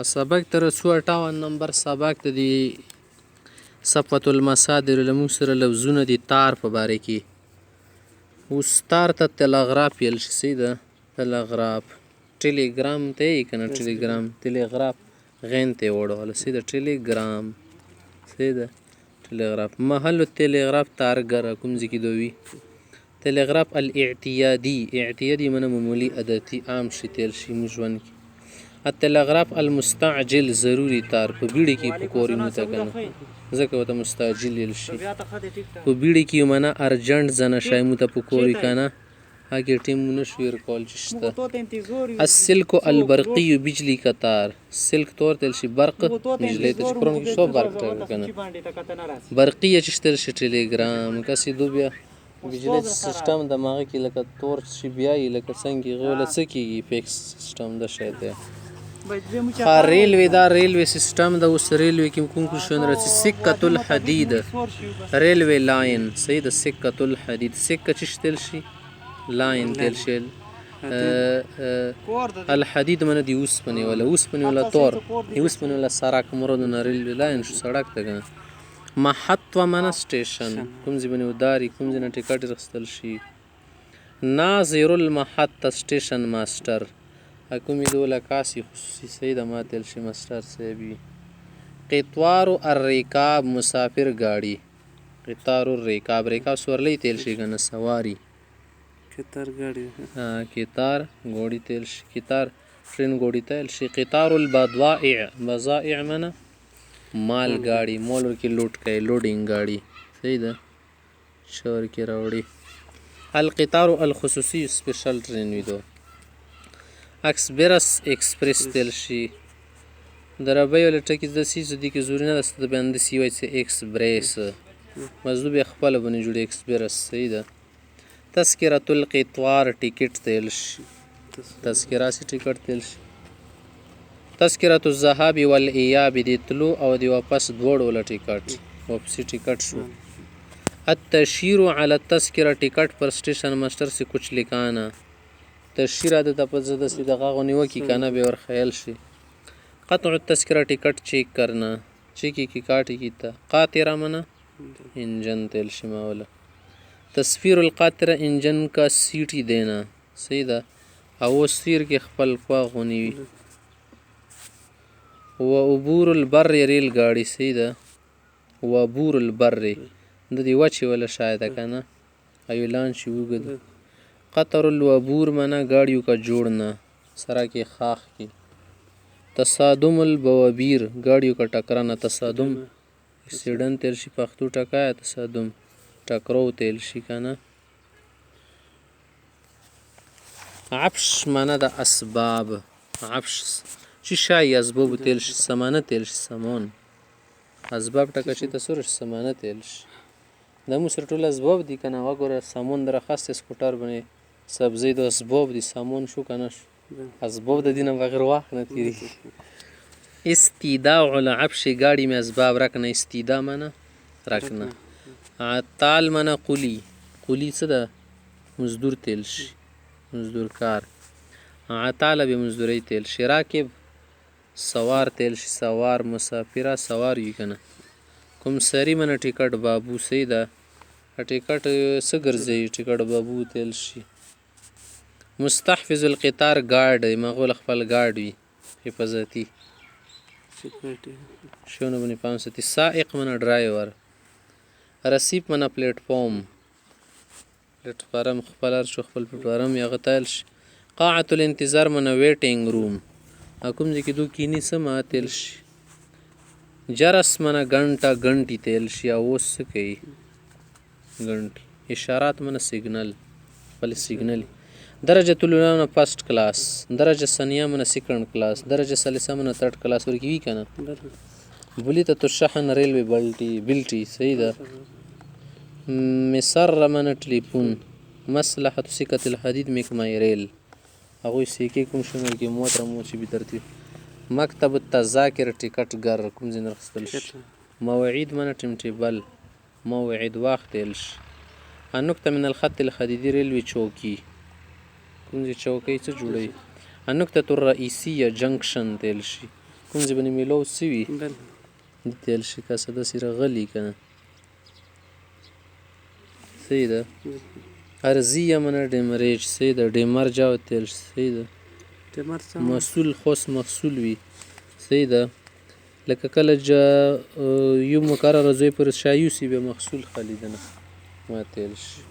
سبق تر 158 نمبر سبق ته دی صفة المصادر لمونږ سره لفظونه دي تار په باره کې. اوس تار ته تلغراف ویل شي. څه ده؟ تلغراف. ټیلیګرام ته یې که نه ټیلیګرام تلغراف غین ته یې وړوله. څه ده؟ ټیلیګرام. څه ده؟ تلغراف. محل التلغراف تارګر کوم ځای کې دوی تلغراف الاعتیادي. اعتیادي معنی معمولي عادتي عام شي تیل شي موږ ژوند کې. التلغراف المستعجل ضروري تار په بیړه کې پکورې موته که نه ځکه ورته مستعجل ویل شي. په بیړه کې معنی ارجنټ زنه شی موته پکورې که نه هغې ټیم نشو هېر کول چې شته. السلک البرقي بجلی کا تار. سلک طور تل شي برق بجلی ته چې پرون کې څو برق ټاکه که نه برقي چې شته شي ټیلیګرام کسې دو بیا بجلی سیسټم د ماغه کې لکه تور شي بیا یې لکه څنګه غوله څه کېږي فیکس سیسټم د شی دی. ریلوی دا ریلوی سیسټم د اوس ریلوی کې کوم کوشن راځي. سکة الحدید ریلوی لاین. صحیح ده. سکة الحدید سکه چې شتل شي لاین تل شي. الحدید منه دی اوسپنې ولا اوسپنې ولا تور اوسپنې ولا سړک مرادونه ریلوی لاین شو سړک ته که محطه منه سټیشن کوم ځای باندې وداري کوم ځای نه ټکټ اخیستل شي. ناظر المحطه سټیشن ماسټر کومې دوله کاسي خصوصي صحیح ده ما تل شي ماسټر صاحب وي. قطوار الرکاب مسافر ګاډي. قطار الرکاب رکاب سورلی تل شي که نه سواري. قطار ګاډي قطار ګوډي تل شي. قطار ټرین ګوډي تل شي. قطار البضائع بضائع منه مال ګاډي مال ورکې لوډ کوي لوډینګ ګاډي. صحیح ده شور کې راوړي. القطار الخصوصي سپیشل ټرین وي دو. اکسپرس ایکسپریس تل شي. د ربۍ ولا ټکي داسې څه دي کې ضروري نه ده څه د بیان داسې وایي چې ایکسپریس مزدو بیا خپله باندې جوړي ایکسپرس. صحیح ده. تذکرة القطوار ټیکټ تل شي. تذکره سي ټیکټ تل شي. تذکرة الذهاب والایاب د تلو او د واپس دواړو ولا ټیکټ واپسي ټیکټ شو. التشیر علی التذکره ټیکټ پر سټیشن ماسټر سے کچھ لکھانا. تشیر عادت په زده سي دغه غونیو کې کنه به ور خیال شي. قطع التذکره ټیکټ چیک کرنا چیکی کی کاټی کیتا. قاطره منه انجن تل شي ماوله. تصویر القاطره انجن کا سیټی دینا. صحیح ده. او سیر کې خپل خوا غونی وي. و عبور البر ریل ګاډي. صحیح ده. و عبور البر د دې وچې ولا شاید که نه ایلان شي وګد. قطر العبور منه ګاډیو کا جوړنا سره کې خاخ کې. تصادم البوابیر ګاډیو کا ټکرانه. تصادم اکسیډنټ تل شي پښتو ټکایا تصادم ټکرو تل شي که نه. عفش منه د اسباب. عفش چې شای اسباب تل شي سمانه تل شي سامان. اسباب ټکه چې تصور شي سمانه تل شي. دا مو سره ټول اسباب دي که نه وګوره سامان درخواست سکوټر باندې سبزی د اسباب دي سامان شو که نه شو اسباب د دې نه بغیر وخت نه تېرېږي. استیداع العفش ګاډي مې اسباب رکنه. استیداع منه رکنه. عطال منه قلی. قلی څه ده؟ مزدور تل شي مزدور کار. عطاله به مزدورۍ تل شي. راکب سوار تل شي سوار مسافره سوار وي که نه. کوم سری منه ټیکټ بابو. صحیح ده. ټیکټ څه ګرځوي ټیکټ بابو تل شي. مستحفظ القطار ګارډ مغول خپل ګارډ وي حفاظتي شونه باندې پام ساتي. سائق منه ډرایور. رسیب منه پلیټفارم. پلیټفارم خپل هر شو خپل پلیټفارم هغه تل شي. قاعة الانتظار منه ویټینګ روم کوم ځای کې دو کینی څه ما تل شي. جرس منه ګنټه ګنټې تل شي. او اوس څه کوي ګنټې. اشارات منه سیګنل خپل سیګنل. درجة الاولى منه فرست کلاس. درجه ثانیه منه سیکنډ کلاس. درجه ثالثه منه تھرډ کلاس ورکې وي که نه. بلیتة الشحن ریلوی بلټي. صحیح ده. مسر منه ټلیفون. مصلحة سکة الحدید میکمای ریل هغوی سیکې کوم شونه کې موتر مو چې بترتیب. مکتب التذاکر ټیکټ ګر کوم ځای نه اخیستل شي. موعید منه ټیم ټیبل موعد وخت تل شي. النکته من الخط الحدیدي ریلوی چوکي کوم ځای چوکۍ څه جوړوي. النکته الرئیسیه جنکشن تل شي. کوم ځای باندې میلاو سوي بله د تیل شکسته داسې راغلي که نه صحیح ده ارزي یمنه ډیمریج صحیح ده ډیمرج او تیل صحیح ده ټیمر څه محصول خاص محصول وي صحیح ده لکه کله یو مقرره ځای پر شایو سي بیا محصول خالی ده نه ما تیل شي